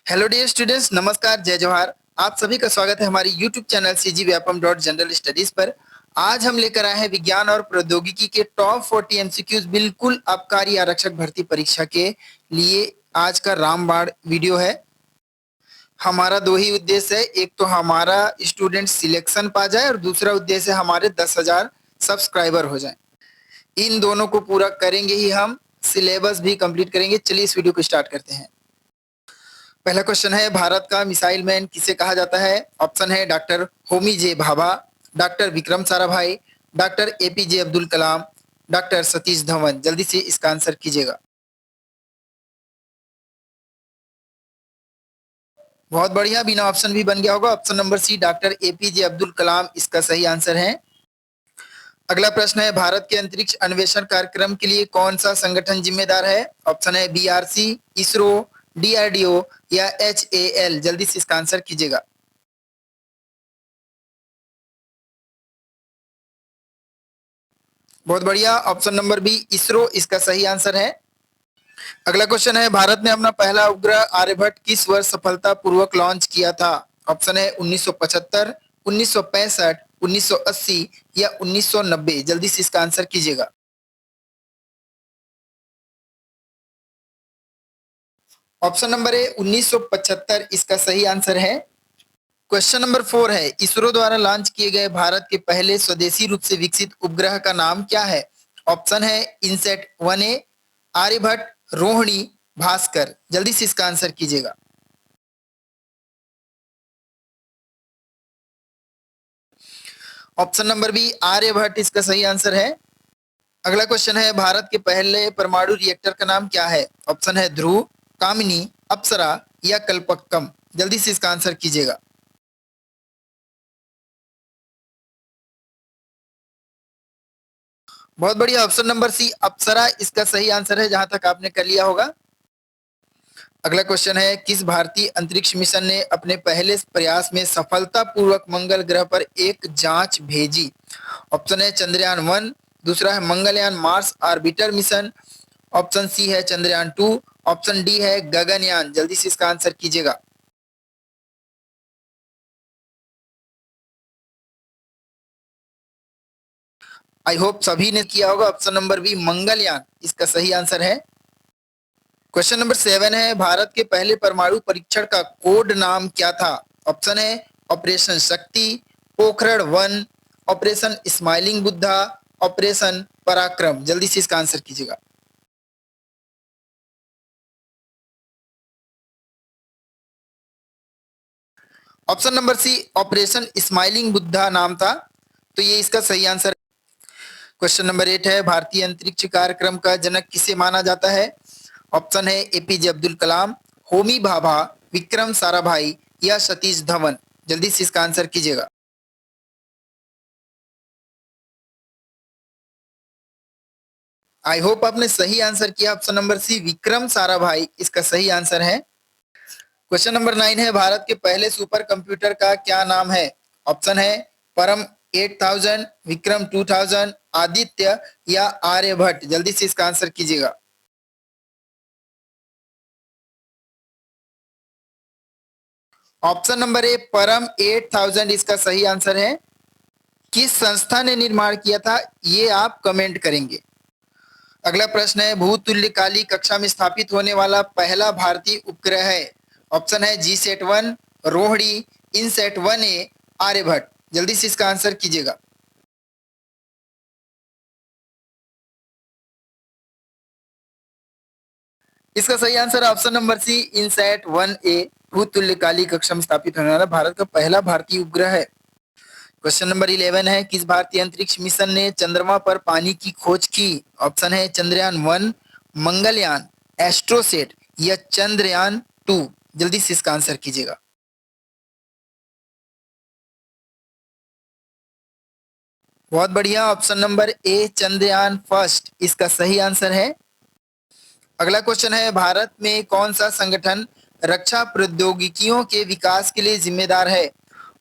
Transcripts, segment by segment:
Hello dear students, नमस्कार, जय जवाहर। आप सभी का स्वागत है हमारी YouTube channel CG Vyapam dot general studies पर। आज हम लेकर आए हैं विज्ञान और प्रौद्योगिकी के टॉप 40 एमसीक्यूज, बिल्कुल आबकारी आरक्षक भर्ती परीक्षा के लिए। आज का रामबाण वीडियो है। हमारा दो ही उद्देश्य है, एक तो हमारा स्टूडेंट सिलेक्शन पा जाए और दूसरा उद्देश्य है हमारे 10,000 सब्सक्राइबर हो जाए। इन दोनों को पूरा करेंगे ही हम सिलेबस भी कंप्लीट करेंगे। चलिए इस वीडियो को स्टार्ट करते हैं। पहला क्वेश्चन है, भारत का मिसाइल मैन किसे कहा जाता है? ऑप्शन है doctor Homi J Bhabha, doctor Vikram Sarabhai, doctor APJ Abdul Kalam, doctor Satish Dhawan. जल्दी से इसका आंसर कीजिएगा। बहुत बढ़िया, बिना ऑप्शन भी बन गया होगा। Option number C doctor APJ Abdul Kalam इसका सही आंसर है। अगला प्रश्न है, भारत के अंतरिक्ष अन्वेषण कार्यक्रम के लिए कौन सा संगठन जिम्मेदार है? ऑप्शन है बीआरसी, इसरो, डीआरडीओ या एचएएल। जल्दी से इसका आंसर कीजिएगा। बहुत बढ़िया, ऑप्शन नंबर बी इसरो इसका सही आंसर है। अगला क्वेश्चन है, भारत ने अपना पहला उपग्रह आर्यभट्ट किस वर्ष सफलतापूर्वक लॉन्च किया था? ऑप्शन है 1975, 1965, 1980 या 1990। जल्दी से इसका आंसर कीजिएगा। ऑप्शन नंबर ए 1975 इसका सही आंसर है। क्वेश्चन नंबर 4 है, इसरो द्वारा लॉन्च किए गए भारत के पहले स्वदेशी रूप से विकसित उपग्रह का नाम क्या है? ऑप्शन है इनसेट 1A, आर्यभट्ट, रोहिणी, भास्कर। जल्दी से इसका आंसर कीजिएगा। ऑप्शन नंबर बी आर्यभट्ट इसका सही आंसर है। अगला क्वेश्चन है, भारत के पहले परमाणु रिएक्टर का नाम क्या है? ऑप्शन है ध्रुव, कामिनी, अप्सरा या कल्पक्कम। जल्दी से इसका आंसर कीजिएगा। बहुत बढ़िया, ऑप्शन नंबर सी अप्सरा इसका सही आंसर है, जहां तक आपने कर लिया होगा। अगला क्वेश्चन है, किस भारतीय अंतरिक्ष मिशन ने अपने पहले प्रयास में सफलतापूर्वक मंगल ग्रह पर एक जांच भेजी? ऑप्शन है चंद्रयान 1, दूसरा है Mangalyaan Mars orbiter mission, option C है चंद्रयान 2, ऑप्शन डी है गगनयान। जल्दी से इसका आंसर कीजिएगा। आई होप सभी ने किया होगा। ऑप्शन नंबर बी मंगलयान इसका सही आंसर है। क्वेश्चन नंबर 7 है, भारत के पहले परमाणु परीक्षण का कोड नाम क्या था? ऑप्शन है operation Shakti, Pokhran 1, operation smiling Buddha, operation Parakram. जल्दी से इसका आंसर कीजिएगा। Option number C operation smiling Buddha नाम था, तो ये इसका सही आंसर है। क्वेश्चन नंबर 8 है, भारतीय अंतरिक्ष कार्यक्रम का जनक किसे माना जाता है? ऑप्शन है एपीजे अब्दुल कलाम, होमी भाभा, विक्रम साराभाई या सतीश धवन। जल्दी से इसका आंसर कीजिएगा। आई होप आपने सही आंसर किया। Option number C Vikram Sarabhai इसका सही आंसर है। क्वेश्चन नंबर 9 है, भारत के पहले सुपर कंप्यूटर का क्या नाम है? ऑप्शन है परम 8000, विक्रम 2000, आदित्य या आर्यभट्ट। जल्दी से इसका आंसर कीजिएगा। ऑप्शन नंबर ए परम 8000 इसका सही आंसर है। किस संस्था ने निर्माण किया था, ये आप कमेंट करेंगे। अगला प्रश्न है, भूतुल्यकाली कक्षा में स्थापित होने वाला पहला भारतीय उपग्रह है? ऑप्शन है G-SAT-1, रोहिणी, INSAT-1A, आर्यभट्ट। जल्दी से इसका आंसर कीजिएगा। इसका सही answer option number C INSAT-1A, भूतुल्यकाली कक्षा में स्थापित होने वाला भारत का पहला भारतीय उपग्रह है। क्वेश्चन नंबर 11 है, किस भारतीय अंतरिक्ष मिशन ने चंद्रमा पर पानी की खोज की? ऑप्शन है चंद्रयान 1, मंगलयान, एस्ट्रोसेट या चंद्रयान 2। जल्दी से इसका आंसर कीजिएगा। बहुत बढ़िया, ऑप्शन नंबर ए चंद्रयान 1 इसका सही आंसर है। अगला क्वेश्चन है, भारत में कौन सा संगठन रक्षा प्रौद्योगिकियों के विकास के लिए जिम्मेदार है?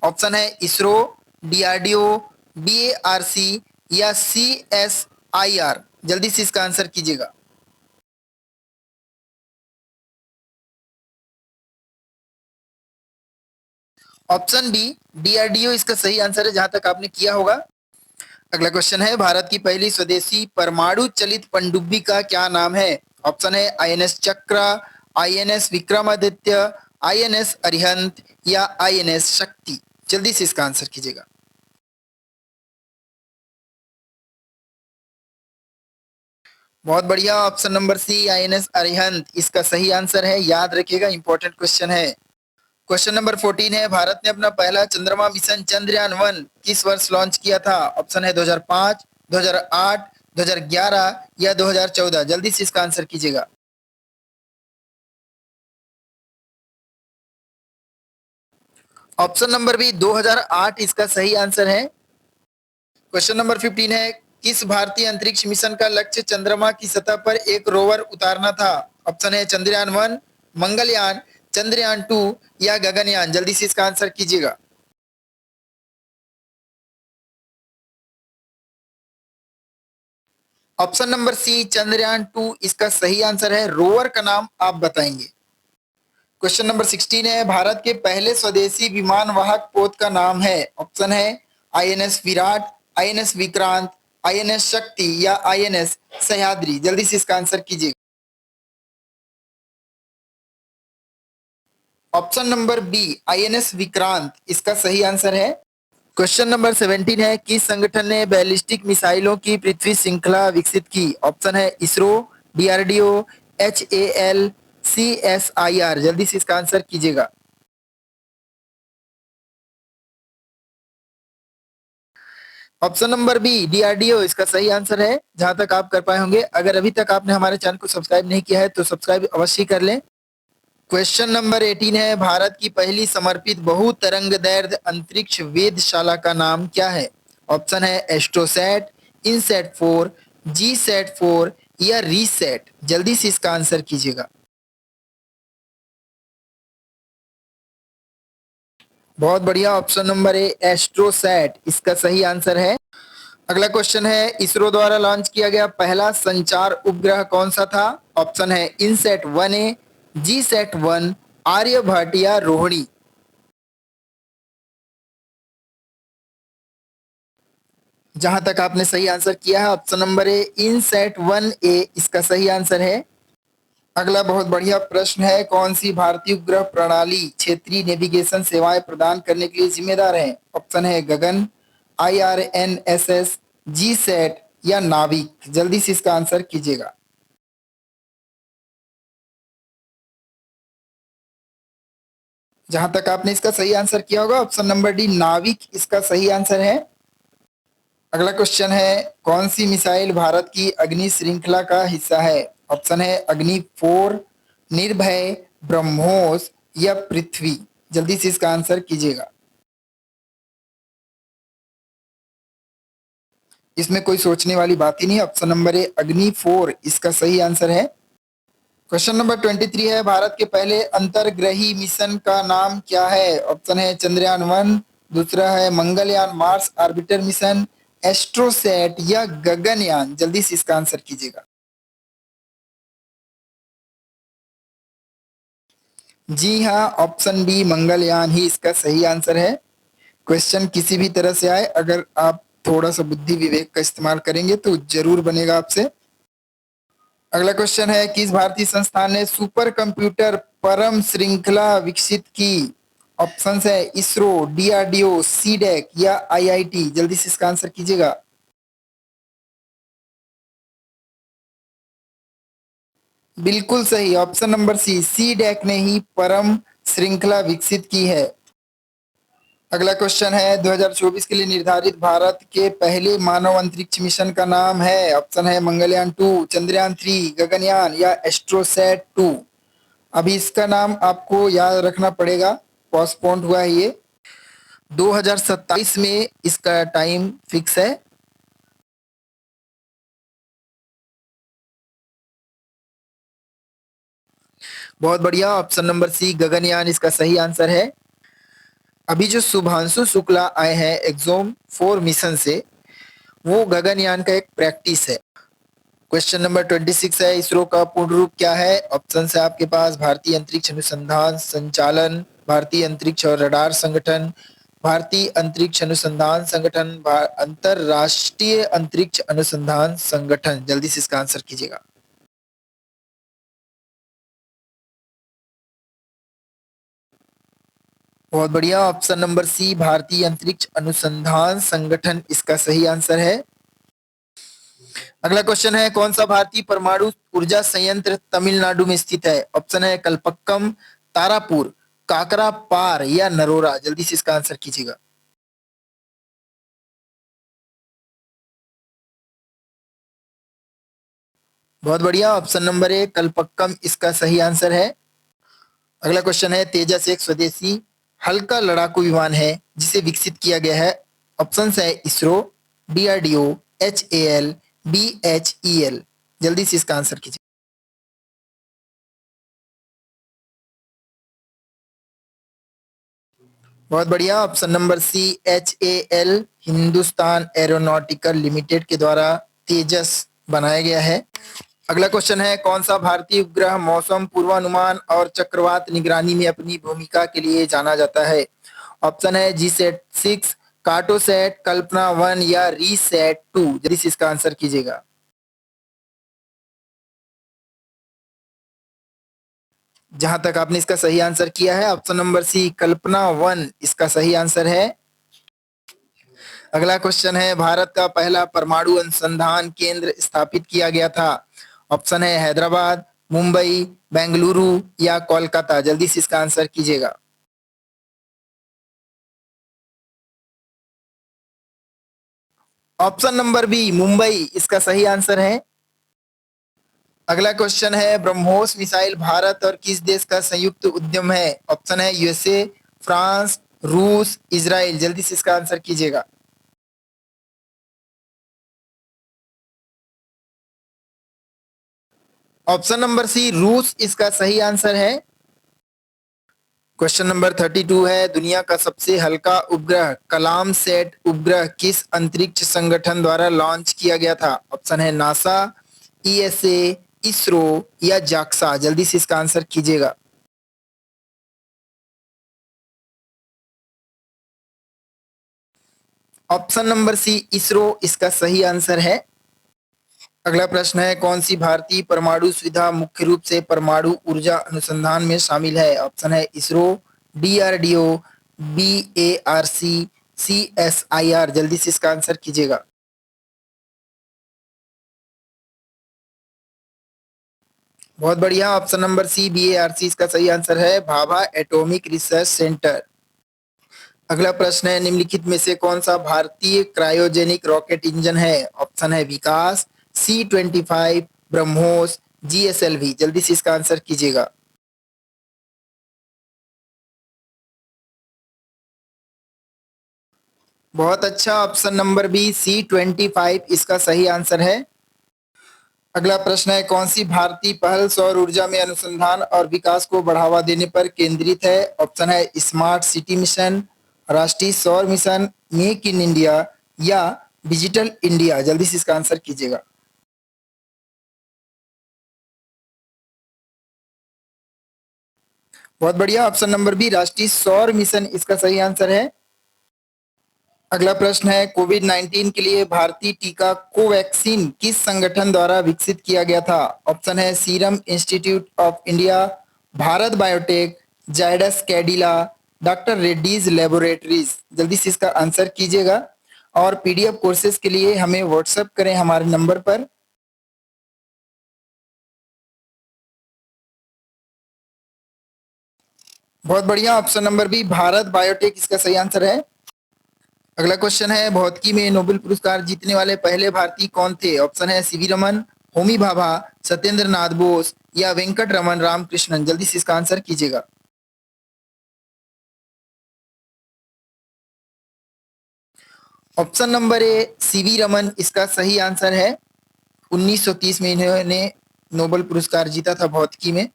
ऑप्शन है इसरो, डीआरडीओ, बीएआरसी या सीएसआईआर। जल्दी से इसका आंसर कीजिएगा। ऑप्शन बी डीआरडीओ इसका सही आंसर है, जहां तक आपने किया होगा। अगला क्वेश्चन है, भारत की पहली स्वदेशी परमाणु चलित पनडुब्बी का क्या नाम है? ऑप्शन है आईएनएस चक्रा, आईएनएस विक्रमादित्य, आईएनएस अरिहंत या आईएनएस शक्ति। जल्दी से इसका आंसर कीजिएगा। बहुत बढ़िया, option number C INS Arihant इसका सही आंसर है। याद रखिएगा, इंपॉर्टेंट क्वेश्चन है। क्वेश्चन नंबर 14 है, भारत ने अपना पहला चंद्रमा मिशन चंद्रयान-1 किस वर्ष लॉन्च किया था? ऑप्शन है 2005, 2008, 2011 या 2014। जल्दी से इसका आंसर कीजिएगा। ऑप्शन नंबर बी 2008 इसका सही आंसर है। क्वेश्चन नंबर 15 है, किस भारतीय अंतरिक्ष मिशन का लक्ष्य चंद्रमा की सतह पर एक रोवर उतारना था? ऑप्शन है चंद्रयान-1, मंगलयान, चंद्रयान-2 या गगनयान। जल्दी से इसका आंसर कीजिएगा। ऑप्शन नंबर सी चंद्रयान-2 इसका सही आंसर है। रोवर का नाम आप बताएंगे। क्वेश्चन नंबर 16 है, भारत के पहले स्वदेशी विमान वाहक पोत का नाम है? ऑप्शन है INS Viraat, INS Vikrant, INS Shakti या आईएनएस सह्याद्री। जल्दी से इसका आंसर कीजिए। Option number B INS Vikrant इसका सही आंसर है। क्वेश्चन नंबर 17 है, किस संगठन ने बैलिस्टिक मिसाइलों की पृथ्वी श्रृंखला विकसित की? ऑप्शन है इसरो, डीआरडीओ, एचएएल, सीएसआईआर। जल्दी से इसका आंसर कीजिएगा। ऑप्शन नंबर बी डीआरडीओ इसका सही आंसर है, जहां तक आप कर पाए होंगे। अगर अभी तक आपने हमारे चैनल को सब्सक्राइब नहीं किया है तो सब्सक्राइब अवश्य कर लें। क्वेश्चन नंबर 18 है, भारत की पहली समर्पित बहुतरंगदैर्ध्य अंतरिक्ष वेधशाला का नाम क्या है? ऑप्शन है एस्ट्रोसैट, इनसैट 4, जीसैट 4 या रीसैट। जल्दी से इसका आंसर कीजिएगा। बहुत बढ़िया, ऑप्शन नंबर ए एस्ट्रोसैट इसका सही आंसर है। अगला क्वेश्चन है, इसरो द्वारा लॉन्च किया गया पहला संचार उपग्रह कौन सा था? ऑप्शन है इनसैट 1A, जीसैट 1, आर्यभट्ट या रोहिणी। जहां तक आपने सही आंसर किया है, option number A INSAT 1A इसका सही आंसर है। अगला बहुत बढ़िया प्रश्न है, कौन सी भारतीय उपग्रह प्रणाली क्षेत्रीय नेविगेशन सेवाएं प्रदान करने के लिए जिम्मेदार है? ऑप्शन है गगन, आईआरएनएसएस, जीसैट या नाविक। जल्दी से इसका आंसर कीजिएगा। जहां तक आपने इसका सही आंसर किया होगा, ऑप्शन नंबर डी नाविक इसका सही आंसर है। अगला क्वेश्चन है, कौन सी मिसाइल भारत की अग्नि श्रृंखला का हिस्सा है? ऑप्शन है अग्नि 4, निर्भय, ब्रह्मोस या पृथ्वी। जल्दी से इसका आंसर कीजिएगा। इसमें कोई सोचने वाली बात ही नहीं, ऑप्शन नंबर ए अग्नि 4 इसका सही आंसर है। क्वेश्चन नंबर 23 है, भारत के पहले अंतरग्रही मिशन का नाम क्या है? ऑप्शन है चंद्रयान-1, दूसरा है Mangalyaan Mars orbiter mission, AstroSat या गगनयान। जल्दी से इसका आंसर कीजिएगा। जी हाँ, ऑप्शन बी मंगलयान ही इसका सही आंसर है। क्वेश्चन किसी भी तरह से आए, अगर आप थोड़ा सा बुद्धि विवेक का इस्तेमाल करेंगे तो जरूर बनेगा आपसे। अगला क्वेश्चन है, किस भारतीय संस्थान ने सुपर कंप्यूटर परम श्रृंखला विकसित की? ऑप्शन है इसरो, डीआरडीओ, सीडेक या आईआईटी। जल्दी से इसका आंसर कीजिएगा। बिल्कुल सही, ऑप्शन नंबर सी सीडेक ने ही परम श्रृंखला विकसित की है। अगला क्वेश्चन है, 2024 के लिए निर्धारित भारत के पहले मानव अंतरिक्ष मिशन का नाम है? ऑप्शन है मंगलयान 2, चंद्रयान 3, गगनयान या एस्ट्रोसैट 2। अभी इसका नाम आपको याद रखना पड़ेगा, पोस्टपोन्ड हुआ है ये। 2027 में इसका टाइम फिक्स है। बहुत बढ़िया, ऑप्शन नंबर सी गगनयान इसका सही आंसर है। अभी जो शुभांशु शुक्ला आए हैं एक्सोम 4 मिशन से, वो गगनयान का एक प्रैक्टिस है। क्वेश्चन नंबर 26 है, इसरो का पूर्ण रूप क्या है? ऑप्शन है आपके पास भारतीय अंतरिक्ष अनुसंधान संचालन, भारतीय अंतरिक्ष और रडार संगठन, भारतीय अंतरिक्ष अनुसंधान संगठन, अंतरराष्ट्रीय अंतरिक्ष अनुसंधान संगठन। जल्दी से इसका आंसर कीजिएगा। बहुत बढ़िया, ऑप्शन नंबर सी भारतीय अंतरिक्ष अनुसंधान संगठन इसका सही आंसर है। अगला क्वेश्चन है, कौन सा भारतीय परमाणु ऊर्जा संयंत्र तमिलनाडु में स्थित है? ऑप्शन है कल्पक्कम, तारापुर, काकरा पार या नरोरा। जल्दी से इसका आंसर कीजिएगा। बहुत बढ़िया, ऑप्शन नंबर ए कल्पक्कम इसका सही आंसर है। अगला क्वेश्चन है, तेजस एक स्वदेशी हल्का लड़ाकू विमान है जिसे विकसित किया गया है। ऑप्शन है इसरो, डीआरडीओ, एचएएल, बीएचईएल। जल्दी से इसका आंसर कीजिए। बहुत बढ़िया, option number C HAL Hindustan aeronautical limited के द्वारा तेजस बनाया गया है। अगला क्वेश्चन है, कौन सा भारतीय उपग्रह मौसम पूर्वानुमान और चक्रवात निगरानी में अपनी भूमिका के लिए जाना जाता है? ऑप्शन है GSAT-6, कार्टोसैट, कल्पना 1 या रीसैट 2। जल्दी से इसका आंसर कीजिएगा। जहां तक आपने इसका सही आंसर किया है, ऑप्शन नंबर सी कल्पना 1 इसका सही आंसर है। अगला क्वेश्चन है, भारत का पहला परमाणु अनुसंधान केंद्र स्थापित किया गया था। ऑप्शन है हैदराबाद, मुंबई, बेंगलुरु या कोलकाता। जल्दी से इसका आंसर कीजिएगा। ऑप्शन नंबर बी मुंबई इसका सही आंसर है। अगला क्वेश्चन है, ब्रह्मोस मिसाइल भारत और किस देश का संयुक्त उद्यम है? ऑप्शन है यूएसए, फ्रांस, रूस, इजराइल। जल्दी से इसका आंसर कीजिएगा। ऑप्शन नंबर सी रूस इसका सही आंसर है। क्वेश्चन नंबर 32 है, दुनिया का सबसे हल्का उपग्रह कलाम सेट उपग्रह किस अंतरिक्ष संगठन द्वारा लॉन्च किया गया था? ऑप्शन है नासा, ईएसए, इसरो या जाक्सा। जल्दी से इसका आंसर कीजिएगा। ऑप्शन नंबर सी इसरो इसका सही आंसर है। अगला प्रश्न है, कौन सी भारतीय परमाणु सुविधा मुख्य रूप से परमाणु ऊर्जा अनुसंधान में शामिल है? ऑप्शन है इसरो, डीआरडीओ, बीएआरसी, सीएसआईआर। जल्दी से इसका आंसर कीजिएगा। बहुत बढ़िया, ऑप्शन नंबर सी बीएआरसी इसका सही आंसर है, भाभा एटॉमिक रिसर्च सेंटर। अगला प्रश्न है, निम्नलिखित में से कौन सा भारतीय क्रायोजेनिक रॉकेट इंजन है? ऑप्शन है विकास, C-25, ब्रह्मोस, जीएसएलवी। जल्दी से इसका आंसर कीजिएगा। बहुत अच्छा, ऑप्शन नंबर बी C-25 इसका सही आंसर है। अगला प्रश्न है, कौन सी भारतीय पहल सौर ऊर्जा में अनुसंधान और विकास को बढ़ावा देने पर केंद्रित है? ऑप्शन है स्मार्ट सिटी मिशन, राष्ट्रीय सौर मिशन, मेक इन इंडिया या डिजिटल इंडिया। जल्दी से इसका आंसर कीजिएगा। बहुत बढ़िया, ऑप्शन नंबर बी राष्ट्रीय सौर मिशन इसका सही आंसर है। अगला प्रश्न है, कोविड 19 के लिए भारतीय टीका कोवैक्सीन किस संगठन द्वारा विकसित किया गया था? ऑप्शन है serum institute of India, Bharat biotech, Zydus Cadila, doctor Reddy's laboratories. जल्दी से इसका आंसर कीजिएगा। और पीडीएफ कोर्सेज के लिए हमें व्हाट्सएप करें हमारे नंबर पर। बहुत बढ़िया, option number B Bharat biotech इसका सही आंसर है। अगला क्वेश्चन है, भौतिकी में नोबेल पुरस्कार जीतने वाले पहले भारतीय कौन थे? ऑप्शन है सीवी रमन, होमी भाभा, सत्येंद्र नाथ बोस या वेंकट रमन रामकृष्णन। जल्दी से इसका आंसर कीजिएगा। Option number A CV Raman इसका सही आंसर है। 1930 में इन्होंने नोबेल पुरस्कार जीता था भौतिकी में।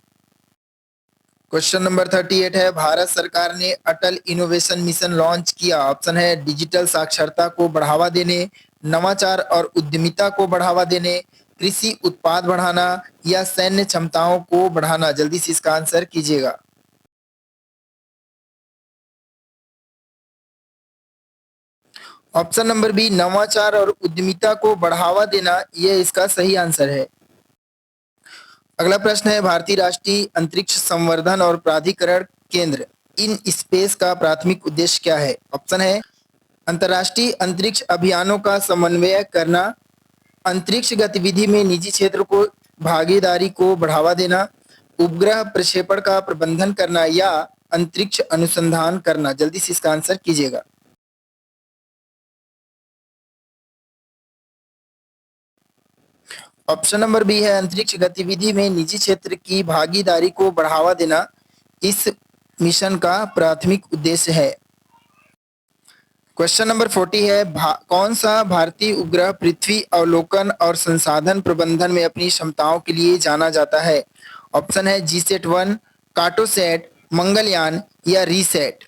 क्वेश्चन नंबर 38 है, भारत सरकार ने अटल इनोवेशन मिशन लॉन्च किया। ऑप्शन है डिजिटल साक्षरता को बढ़ावा देने, नवाचार और उद्यमिता को बढ़ावा देने, कृषि उत्पाद बढ़ाना या सैन्य क्षमताओं को बढ़ाना। जल्दी से इसका आंसर कीजिएगा। ऑप्शन नंबर बी, नवाचार और उद्यमिता को बढ़ावा देना, यह इसका सही आंसर है। अगला प्रश्न है, भारतीय राष्ट्रीय अंतरिक्ष संवर्धन और प्राधिकरण केंद्र इन स्पेस का प्राथमिक उद्देश्य क्या है? ऑप्शन है, अंतर्राष्ट्रीय अंतरिक्ष अभियानों का समन्वय करना, अंतरिक्ष गतिविधि में निजी क्षेत्र को भागीदारी को बढ़ावा देना, उपग्रह प्रक्षेपण का प्रबंधन करना या अंतरिक्ष अनुसंधान करना। जल्दी से इसका आंसर कीजिएगा। ऑप्शन नंबर बी है, अंतरिक्ष गतिविधि में निजी क्षेत्र की भागीदारी को बढ़ावा देना इस मिशन का प्राथमिक उद्देश्य है। क्वेश्चन नंबर 40 है, कौन सा भारतीय उपग्रह पृथ्वी अवलोकन और संसाधन प्रबंधन में अपनी क्षमताओं के लिए जाना जाता है? ऑप्शन है, जीसैट-1, कार्टोसैट, मंगलयान या रीसैट।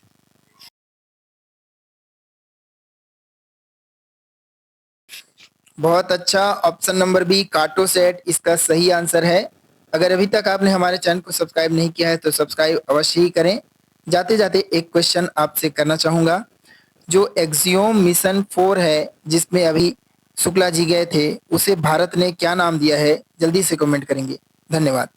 बहुत अच्छा, ऑप्शन नंबर बी कार्टोसैट इसका सही आंसर है। अगर अभी तक आपने हमारे चैनल को सब्सक्राइब नहीं किया है तो सब्सक्राइब अवश्य ही करें। जाते जाते एक क्वेश्चन आपसे करना चाहूंगा, जो एक्सियोम मिशन 4 है जिसमें अभी शुक्ला जी गए थे, उसे भारत ने क्या नाम दिया है? जल्दी से कमेंट करेंगे। धन्यवाद।